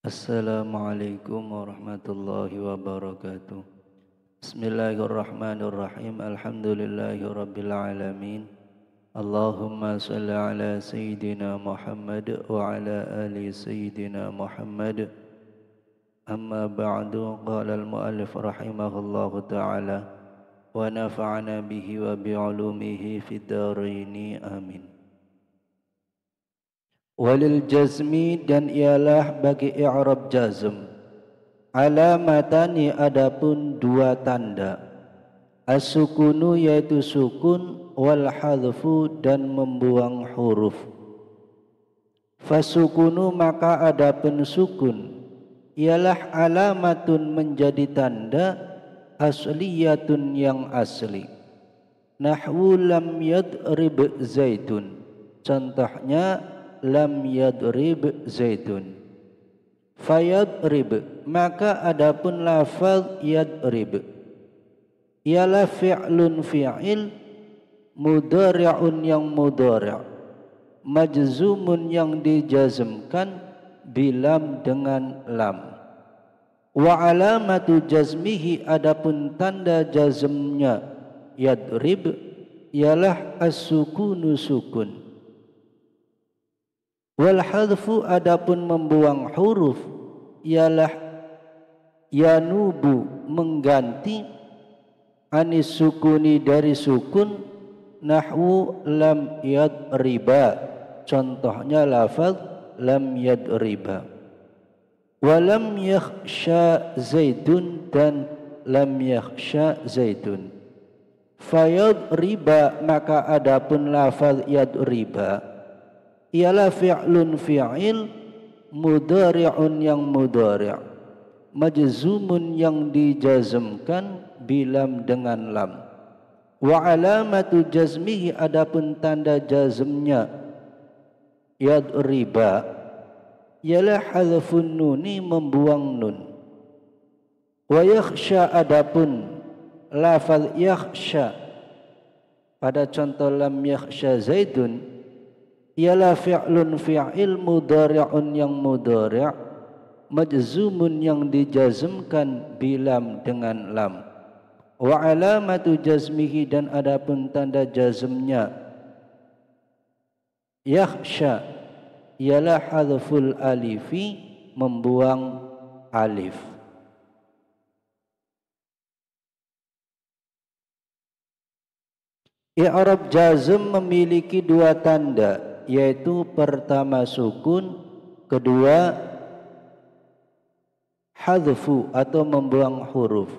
Assalamualaikum warahmatullahi wabarakatuh. Bismillahirrahmanirrahim. Alhamdulillahi rabbil alamin. Allahumma salli ala Sayyidina Muhammad wa ala ali Sayyidina Muhammad. Amma ba'du, qala al-muallif rahimahullahu ta'ala wa nafa'ana bihi wa bi'ulumihi fid dharaini amin. Walil jazmi, dan ialah bagi i'rab jazm, alamatani adapun dua tanda, as-sukunu yaitu sukun, wal hadfu dan membuang huruf. Fasukunu maka adapun sukun ialah alamatun menjadi tanda, asliyatun yang asli. Nahwu lam yadrib zaitun, contohnya lam yadrib zaitun. Fayadrib maka adapun lafaz yadrib ialah fi'lun fi'il, mudhari'un yang mudhari', majzumun yang dijazmkan, bilam dengan lam. Wa alamatu jazmihi adapun tanda jazmnya yadrib ialah as-sukunu sukun. Wal hadfu adapun membuang huruf ialah yanubu mengganti, anis sukuni dari sukun, nahwu lam yadriba, contohnya lafaz lam yadriba. Wa lam yakhsha zaidun, dan lam yakhsha zaidun. Fayadriba maka adapun lafaz yadriba ialah fi'lun fi'il, mudhari'un yang mudhari', majzumun yang dijazmkan, bilam dengan lam. Wa alamatu jazmihi adapun tanda jazmnya yadriba ialah hadfun nuni, membuang nun. Wa yakhsha adapun lafaz yakhsha pada contoh lam yakhsha zaidun ialah fi'lun fi'il, mudhari'un yang mudhari', majzumun yang dijazmkan, bilam dengan lam. Wa alamatu jazmihi dan adapun tanda jazmnya yakhsha ialah hadful alifi, membuang alif. I'rab jazm memiliki dua tanda, yaitu pertama sukun, kedua hadfu atau membuang huruf.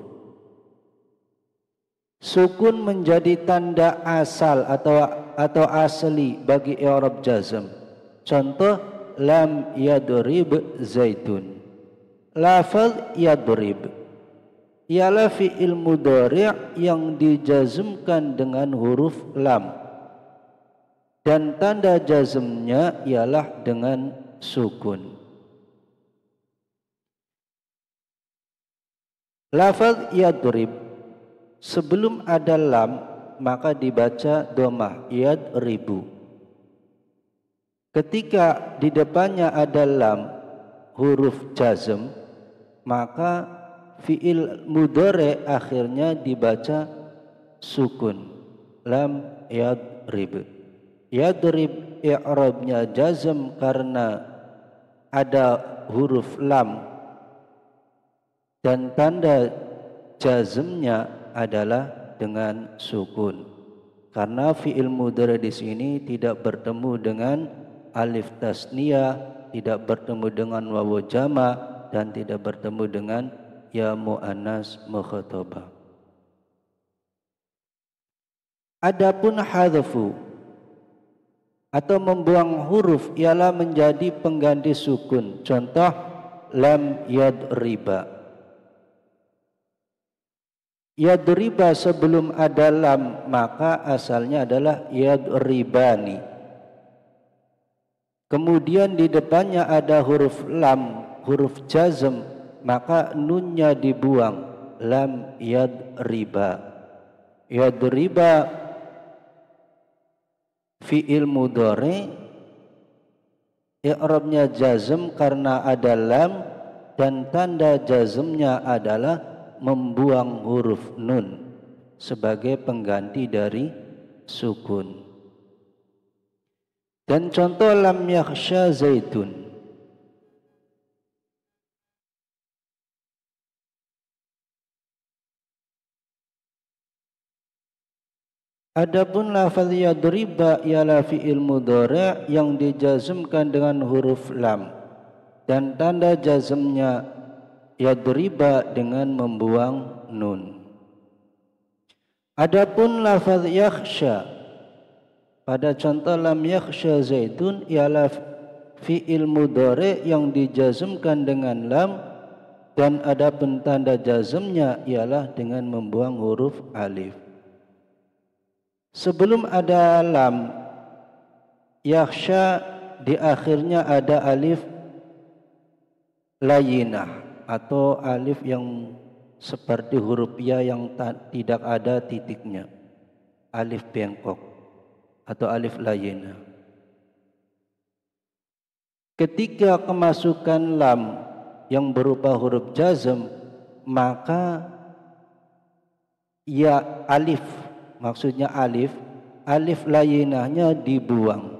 Sukun menjadi tanda asal atau asli bagi i'rab jazm. Contoh lam yadrib zaitun. Lafaz yadrib ialah fi'il mudhari' yang dijazmkan dengan huruf lam, dan tanda jazmnya ialah dengan sukun. Lafaz yadrib sebelum ada lam maka dibaca dhammah yadribu. Ketika di depannya ada lam, huruf jazm, maka fi'il mudhari' akhirnya dibaca sukun, lam yadrib. Yadrib i'rabnya jazm karena ada huruf lam, dan tanda jazmnya adalah dengan sukun. Karena fi'il mudhari' di sini tidak bertemu dengan alif tasniyah, tidak bertemu dengan wawu jama', dan tidak bertemu dengan ya muannas mukhatabah. Adapun hadfu atau membuang huruf ialah menjadi pengganti sukun. Contoh lam yadriba. Yadriba sebelum ada lam maka asalnya adalah yadribani. Kemudian di depannya ada huruf lam, huruf jazm, maka nunnya dibuang, lam yadriba. Yadriba fi'il mudhari, i'rabnya jazm karena ada lam, dan tanda jazmnya adalah membuang huruf nun sebagai pengganti dari sukun. Dan contoh lam yakhsha zaitun. Adapun lafaz yadriba ialah fi'il mudhari' yang dijazmkan dengan huruf lam dan tanda jazmnya yadriba dengan membuang nun. Adapun lafaz yakhsha pada contoh lam yakhsha zaitun ialah fi'il mudhari' yang dijazmkan dengan lam dan adapun tanda jazmnya ialah dengan membuang huruf alif. Sebelum ada lam yakhsha di akhirnya ada alif layinah atau alif yang seperti huruf ya yang tidak ada titiknya, alif bengkok atau alif layinah. Ketika kemasukan lam yang berupa huruf jazm, maka ya alif, maksudnya alif layinahnya dibuang.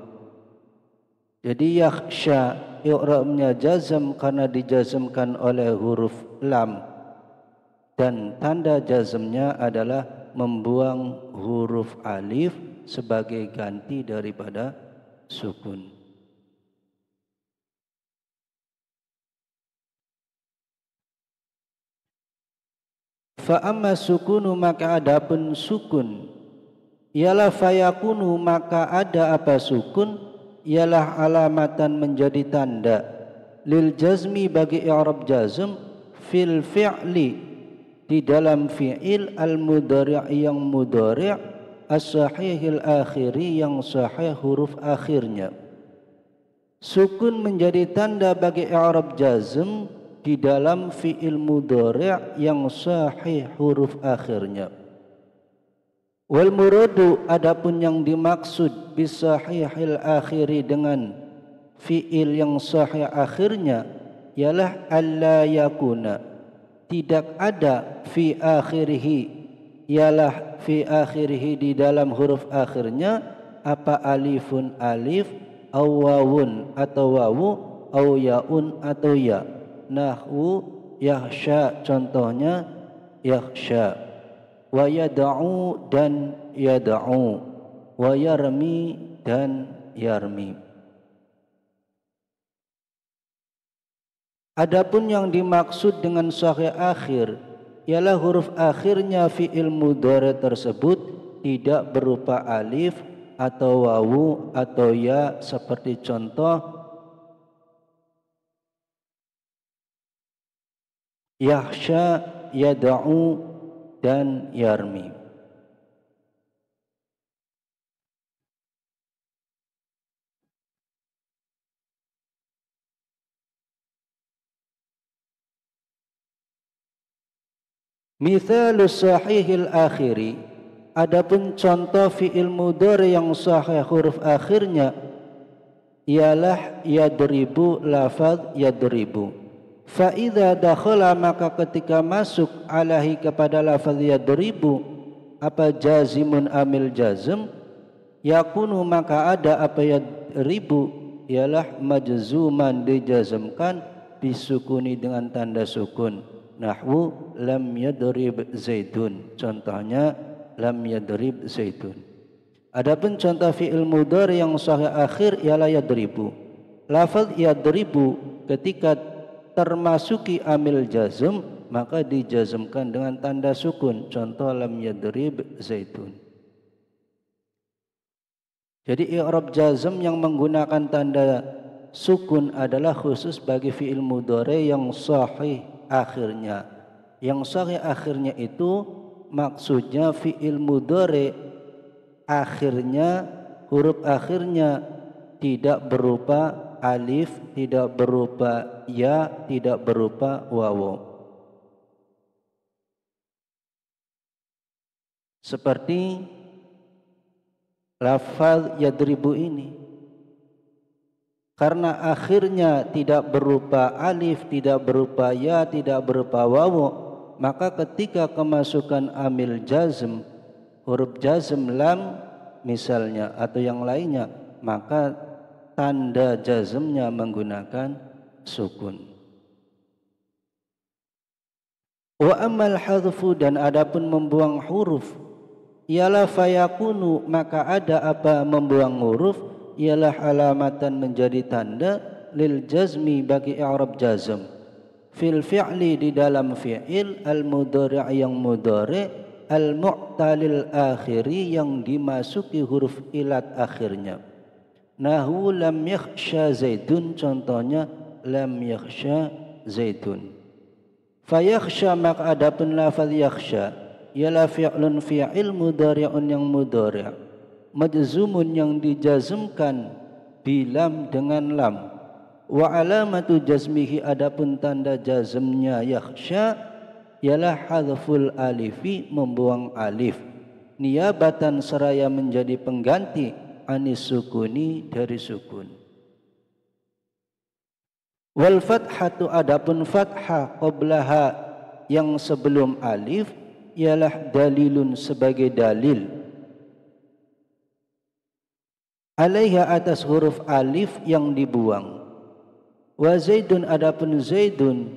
Jadi yakhsha i'rabnya jazm karena dijazmkan oleh huruf lam dan tanda jazmnya adalah membuang huruf alif sebagai ganti daripada sukun. Fa amma sukunu maka adapun sukun ialah fayakunu maka ada apa sukun ialah alamatan menjadi tanda lil jazmi bagi i'rab jazm fil fi'li di dalam fi'il al mudhari' yang mudhari' as-sahihil akhiri yang sahih huruf akhirnya. Sukun menjadi tanda bagi i'rab jazm di dalam fi'il mudhari' yang sahih huruf akhirnya. Wal muradu adapun yang dimaksud bisahihil akhiri dengan fi'il yang sahih akhirnya ialah alla yakuna tidak ada fi akhirihi ialah fi akhirihi di dalam huruf akhirnya apa alifun alif aw wawun atau wawu aw yaun atau ya. Nahwu yakhsha contohnya yakhsha, wa yad'u dan yad'u, wa yarmi dan yarmi. Adapun yang dimaksud dengan sahih akhir ialah huruf akhirnya fi'il mudhari tersebut tidak berupa alif atau wawu atau ya seperti contoh yakhsha, yad'u dan yarmi. Mithalus sahihil akhiri adapun contoh fi'il mudhari yang sahih huruf akhirnya ialah yadribu lafaz yadribu. Fa idza dakhala maka ketika masuk alaihi kepada lafaz yadribu apa jazimun amil jazm yakunu maka ada apa yadribu ialah majzuman dijazmkan disukuni dengan tanda sukun. Nahwu lam yadrib zaidun contohnya lam yadrib zaidun. Adapun contoh fi'il mudhari yang sahih akhir ialah yadribu. Lafaz yadribu ketika termasuki amil jazm maka dijazmkan dengan tanda sukun. Contoh lam yadrib zaitun. Jadi i'rab jazm yang menggunakan tanda sukun adalah khusus bagi fi'il mudhari yang sahih akhirnya. Yang sahih akhirnya itu maksudnya fi'il mudhari akhirnya huruf akhirnya tidak berupa alif, tidak berupa ya, tidak berupa wawu. Seperti lafaz yadribu ini. karena akhirnya tidak berupa alif, tidak berupa ya, tidak berupa wawu, maka ketika kemasukan amil jazm, huruf jazm lam misalnya atau yang lainnya, maka tanda jazmnya menggunakan sukun. Wa amal hadfu, dan adapun membuang huruf, ialah fayakunu, maka ada apa membuang huruf, ialah alamatan menjadi tanda lil jazmi bagi i'rab jazm fil fi'li di dalam fi'il al mudhari' yang mudhari' al mu'talil akhiri yang dimasuki huruf ilat akhirnya. Nahu lam yakhsha zaidun, contohnya lam yakhsha zaidun. Fayakhsha, maka adapun lafaz yakhsha ialah fi'lun fi'il mudhari'un yang mudhari' majzumun yang dijazmkan bilam dengan lam. Wa alamatu jazmihi, adapun tanda jazmnya yakhsha ialah hadful alifi, membuang alif, niyabatan seraya menjadi pengganti anis sukuni, dari sukun. Wal fathatu, adapun fathah qablaha yang sebelum alif ialah dalilun, sebagai dalil, alaiha, atas huruf alif yang dibuang. Wa zaidun, adapun zaidun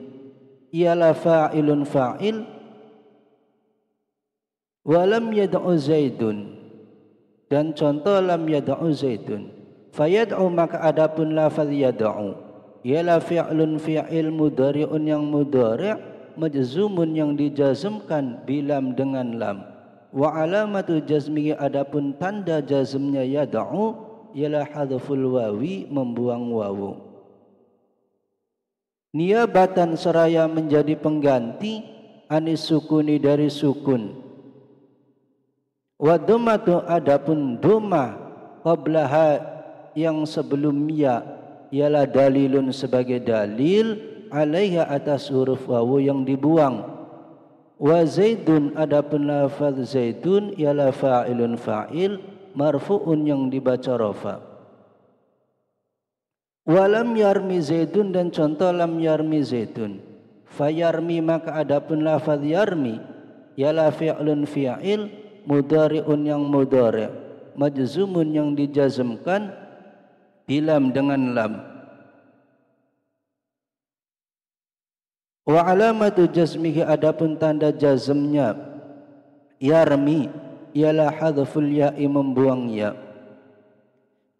ialah fa'ilun fa'il, wa lam yad'u zaidun, dan contoh lam yad'u zaidun. Fayad'u, maka adapun lafaz yad'u ialah fi'lun fi'il mudhari'un yang mudhari' majzumun yang dijazmkan bilam dengan lam. Wa alamatu jazmihi, adapun tanda jazmnya yad'u ialah hadful wawi, membuang wawu, niyabatan seraya menjadi pengganti anis sukuni, dari sukun. Wa dhammatu, adapun dhammah qablaha yang sebelum ya ialah dalilun, sebagai dalil, alaiha, atas huruf wawu yang dibuang. Wa zaidun, adapun lafaz zaidun ialah fa'ilun fa'il marfu'un yang dibaca rafa. Wa lam yarmi zaidun, dan contoh lam yarmi zaidun. Fayarmi, maka adapun lafaz yarmi ialah fi'lun fi'il mudhari'un yang mudhari' majzumun yang dijazmkan bilam dengan lam. Wa alamatu jazmihi, adapun tanda jazmnya yarmi ialah hadful ya'i, membuang ya,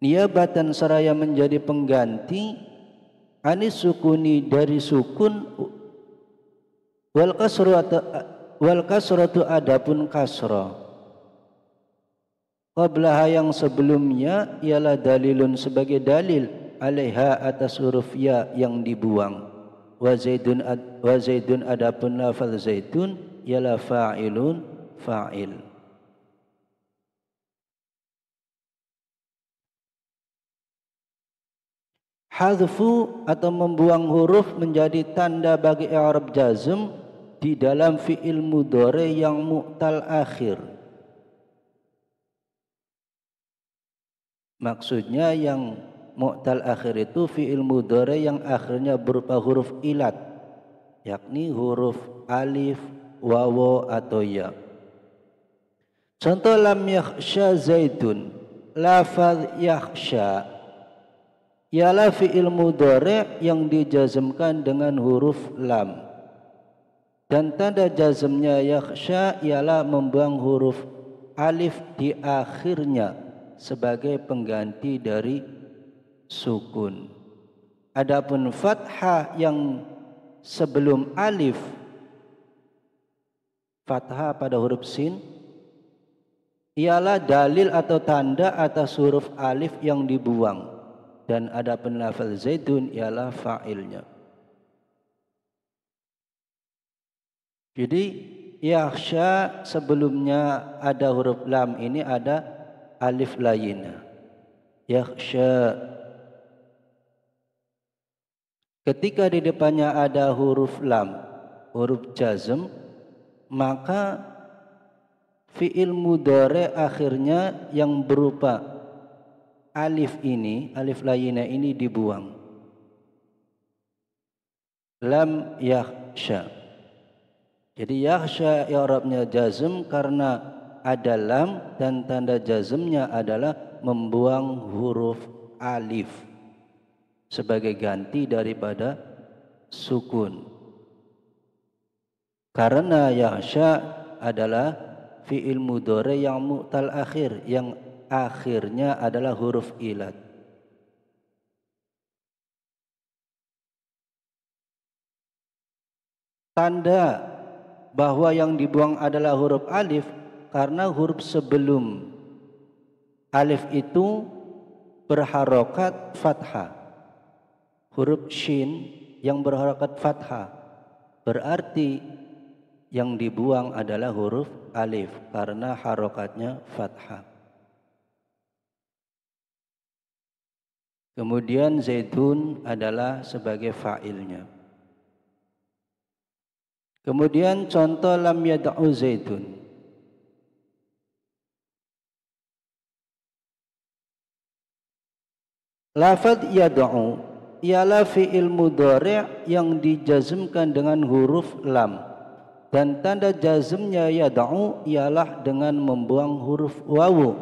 niyabatan seraya menjadi pengganti anis sukuni, dari sukun. Wal kasratu, adapun kasrah qablaha yang sebelumnya ialah dalilun, sebagai dalil, alaiha, atas huruf ya yang dibuang. Wa zaidun, adapun lafaz zaidun ialah fa'ilun fa'il. Hadfu atau membuang huruf menjadi tanda bagi i'rab jazm di dalam fi'il mudhari yang mu'tal akhir. Maksudnya yang mu'tal akhir itu fi'il mudhari yang akhirnya berupa huruf ilat, yakni huruf alif, wawu atau ya. Contoh lam yakhsha zaidun, lafaz yakhsha ialah fi'il mudhari yang dijazmkan dengan huruf lam, dan tanda jazmnya yakhsha ialah membuang huruf alif di akhirnya sebagai pengganti dari sukun. Adapun fathah yang sebelum alif, fathah pada huruf sin, ialah dalil atau tanda atas huruf alif yang dibuang, dan adapun lafaz zaidun ialah fa'ilnya. Jadi yakhsha sebelumnya ada huruf lam, ini ada alif lainnya. Yakhsha. Ketika di depannya ada huruf lam, huruf jazm, maka fi'il mudhari akhirnya yang berupa alif ini, alif layinah ini dibuang. Lam yakhsha. Jadi yakhsha i'rabnya jazm karena ada lam dan tanda jazmnya adalah membuang huruf alif sebagai ganti daripada sukun. Karena yakhsha adalah fi'il mudhari yang mu'tal akhir, yang akhirnya adalah huruf ilat. Tanda bahwa yang dibuang adalah huruf alif karena huruf sebelum alif itu berharokat fathah. Huruf shin yang berharokat fathah berarti yang dibuang adalah huruf alif karena harokatnya fathah. Kemudian zaidun adalah sebagai fa'ilnya. Kemudian contoh lam yad'u zaidun. Lafaz yad'u ialah fi'il mudhari' yang dijazmkan dengan huruf lam dan tanda jazmnya yad'u ialah dengan membuang huruf wawu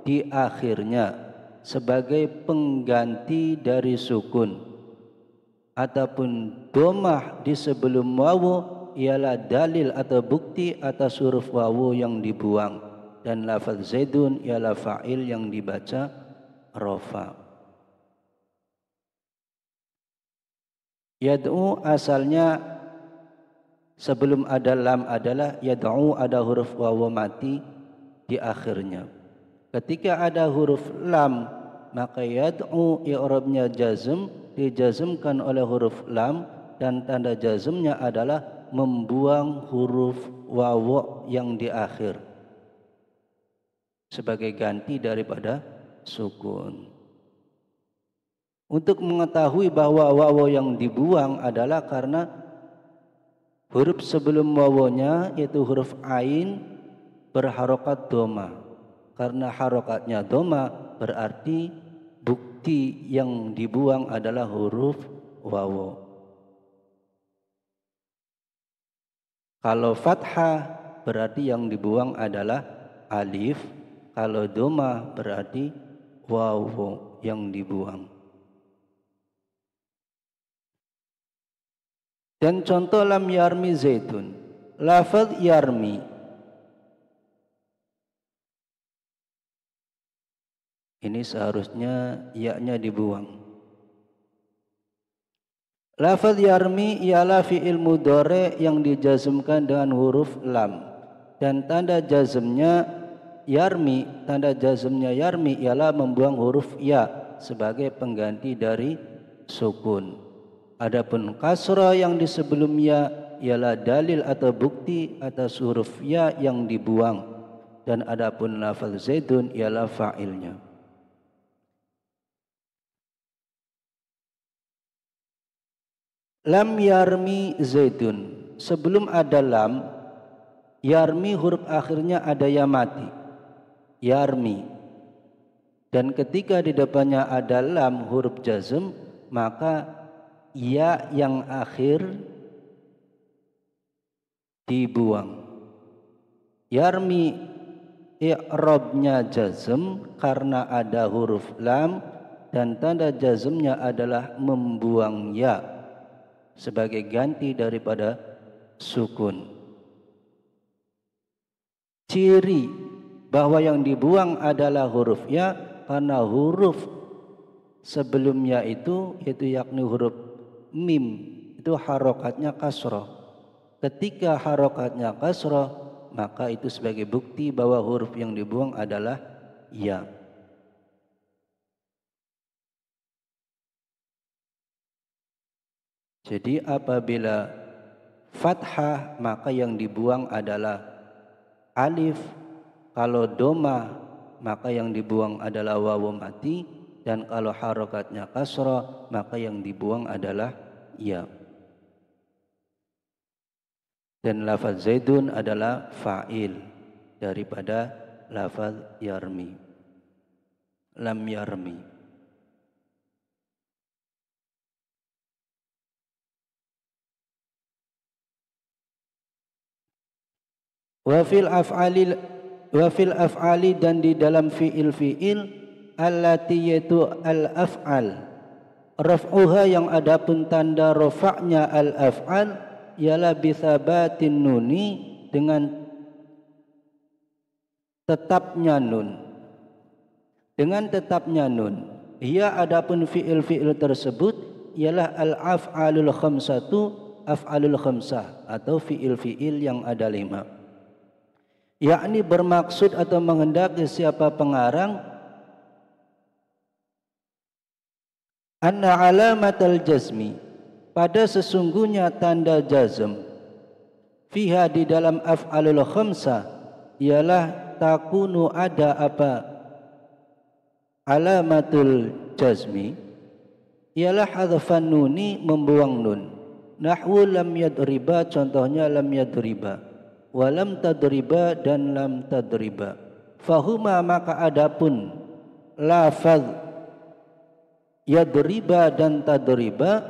di akhirnya sebagai pengganti dari sukun. Adapun domah di sebelum wawu ialah dalil atau bukti atas huruf wawu yang dibuang, dan lafaz zaidun ialah fa'il yang dibaca rofa. Yad'u asalnya sebelum ada lam adalah yad'u, ada huruf wawu mati di akhirnya. Ketika ada huruf lam maka yad'u i'rabnya jazm, dijazmkan oleh huruf lam dan tanda jazmnya adalah membuang huruf wawu yang di akhir sebagai ganti daripada sukun. Untuk mengetahui bahwa wawu yang dibuang adalah karena huruf sebelum wawunya yaitu huruf ain berharokat doma. Karena harokatnya doma berarti bukti yang dibuang adalah huruf wawu. Kalau fathah berarti yang dibuang adalah alif. Kalau doma berarti wawu yang dibuang. Dan contoh lam yarmi zaitun. Lafaz yarmi ini seharusnya ya-nya dibuang. Lafaz yarmi ialah fi'il mudhari yang dijazmkan dengan huruf lam dan tanda jazmnya yarmi, tanda jazmnya yarmi ialah membuang huruf ya sebagai pengganti dari sukun. Adapun kasrah yang di sebelumnya ialah dalil atau bukti atas huruf ya yang dibuang, dan adapun lafaz zaidun ialah fa'ilnya. Lam yarmi zaidun. Sebelum ada lam, yarmi huruf akhirnya ada ya mati. Yarmi. Dan ketika di depannya ada lam huruf jazm, maka ya yang akhir dibuang. Yarmi i'rabnya jazm karena ada huruf lam dan tanda jazmnya adalah membuang ya sebagai ganti daripada sukun. Ciri bahwa yang dibuang adalah huruf ya karena huruf sebelumnya itu yaitu yakni huruf mim itu harokatnya kasroh. Ketika harokatnya kasroh maka itu sebagai bukti bahwa huruf yang dibuang adalah ya. Jadi apabila fathah maka yang dibuang adalah alif. Kalau doma maka yang dibuang adalah wawu mati. Dan kalau harokatnya kasrah maka yang dibuang adalah ya. Dan lafaz zaidun adalah fa'il daripada lafaz yarmi. lam yarmi. Wa fil af'ali dan di dalam fiil allati yaitu al af'al raf'uha yang adapun tanda rafa'nya al af'al ialah bi thabatin nuni dengan tetapnya nun. Dengan tetapnya nun. Ia adapun fiil tersebut ialah al af'alul khamsatu af'alul khamsah atau fiil yang ada 5. Yakni bermaksud atau menghendaki siapa pengarang anna alamatal jazmi pada sesungguhnya tanda jazm fiha di dalam af'alul khamsah ialah takunu ada apa alamatul jazmi ialah hadzfan nuni membuang nun nahwu lam yadriba contohnya lam yadriba walam tadriba dan lam tadriba fahuma maka adapun lafaz yadriba dan tadriba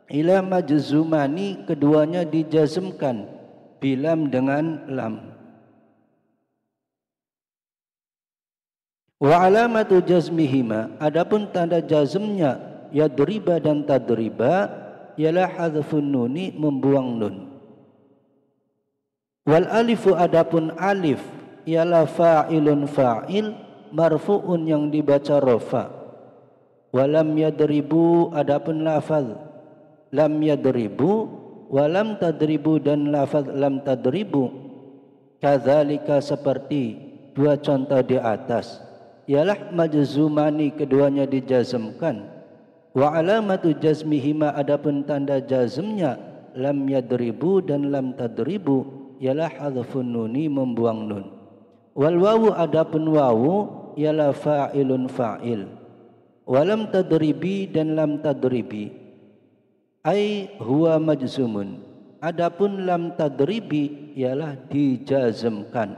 ila majzumani keduanya dijazmkan bilam dengan lam wa alamatu jazmihima adapun tanda jazmnya yadriba dan tadriba ialah hadzfun nuni membuang nun. Wal alifu adapun alif ialah fa'ilun fa'il marfu'un yang dibaca rafa. Walam yadribu adapun lafaz lam yadribu walam tadribu dan lafaz lam tadribu kadzalika seperti dua contoh di atas ialah majzumani keduanya dijazmkan wa alamatu jazmihima adapun tanda jazmnya lam yadribu dan lam tadribu ialah hadzfun nuni membuang nun. Wal wawu adapun wawu ialah fa'ilun fa'il. Walam tadribi dan lam tadribi ai huwa majzumun. Adapun lam tadribi ialah dijazmkan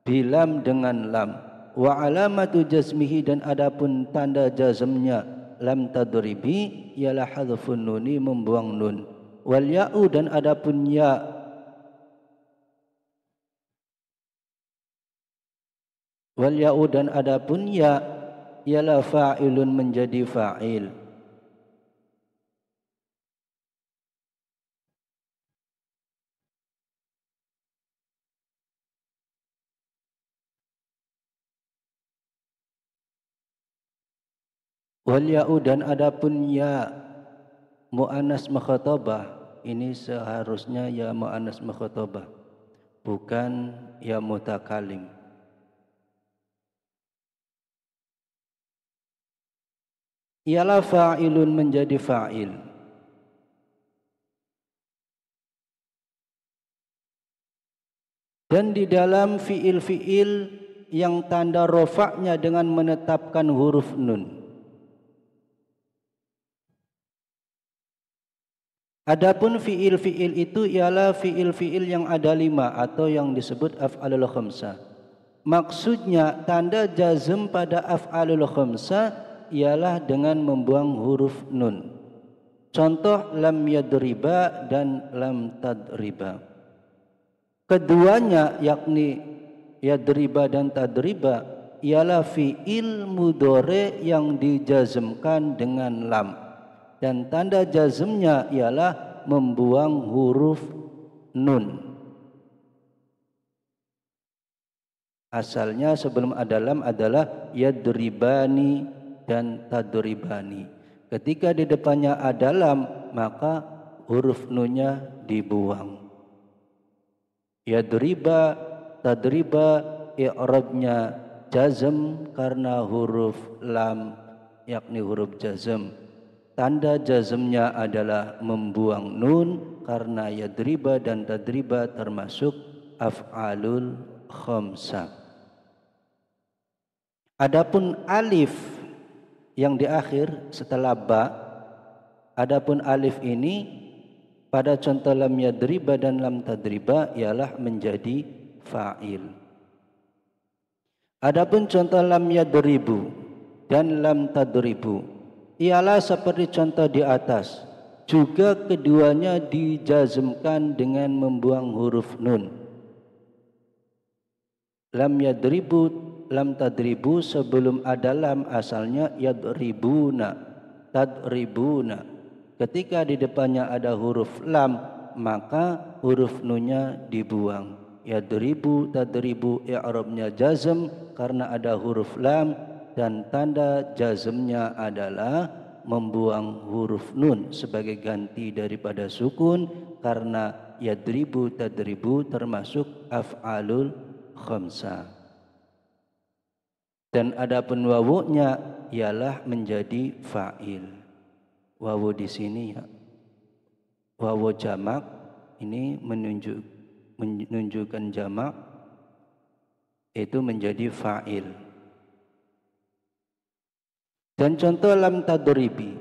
bilam dengan lam. Wa alamatu jazmihi dan adapun tanda jazmnya lam tadribi ialah hadzfun nuni membuang nun. Wal ya'u dan adapun ya wal ya'u dan adapun ya ialah fa'ilun menjadi fa'il. Wal ya'u dan adapun ya muannas mukhatabah ini seharusnya ya muannas mukhatabah bukan ya mutakalim. Ialah fa'ilun menjadi fa'il. Dan di dalam fiil yang tanda rofaknya dengan menetapkan huruf nun. Adapun fiil itu ialah fiil yang ada 5 atau yang disebut af'alul khamsah. Maksudnya tanda jazm pada af'alul khamsah ialah dengan membuang huruf nun. Contoh lam yadriba dan lam tadriba. Keduanya yakni yadriba dan tadriba ialah fiil mudhari yang dijazmkan dengan lam dan tanda jazmnya ialah membuang huruf nun. Asalnya sebelum ada lam adalah yadribani dan tadribani. Ketika di depannya ada lam, maka huruf nunnya dibuang. Yadriba, tadriba, i'rabnya jazm karena huruf lam, yakni huruf jazm. Tanda jazmnya adalah membuang nun karena yadriba dan tadriba termasuk af'alul khamsah. Adapun alif yang di akhir setelah ba, adapun alif ini pada contoh lam yadriba dan lam tadriba ialah menjadi fa'il. Adapun contoh lam yadribu dan lam tadribu ialah seperti contoh di atas. Juga keduanya dijazmkan dengan membuang huruf nun. Lam yadribu, lam tadribu sebelum ada lam asalnya yadribuna, tadribuna. Ketika di depannya ada huruf lam, maka huruf nunnya dibuang. Yadribu, tadribu, i'rabnya jazm karena ada huruf lam, dan tanda jazmnya adalah membuang huruf nun sebagai ganti daripada sukun, karena yadribu, tadribu termasuk af'alul khamsah. Dan adapun wawunya ialah menjadi fa'il. Wawu di sini ya, wawu jamak ini menunjukkan jamak, itu menjadi fa'il. Dan contoh lam tadribi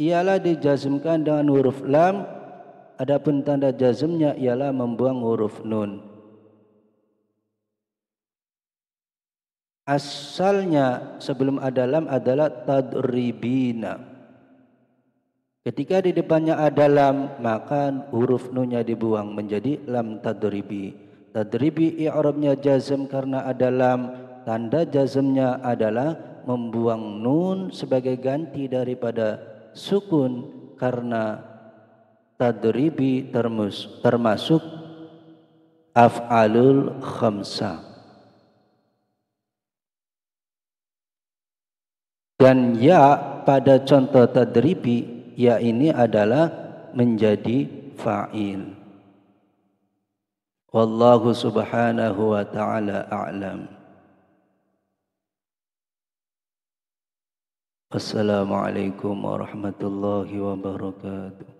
ialah dijazmkan dengan huruf lam, adapun tanda jazmnya ialah membuang huruf nun. Asalnya sebelum ada lam adalah tadribina. Ketika di depannya ada lam, maka huruf nunnya dibuang menjadi lam tadribi. Tadribi i'rabnya jazm karena ada lam, tanda jazmnya adalah membuang nun sebagai ganti daripada sukun, karena tadribi termasuk af'alul khamsah. Dan ya pada contoh tadribi, ya ini adalah menjadi fa'il. Wallahu subhanahu wa ta'ala a'lam. Assalamualaikum warahmatullahi wabarakatuh.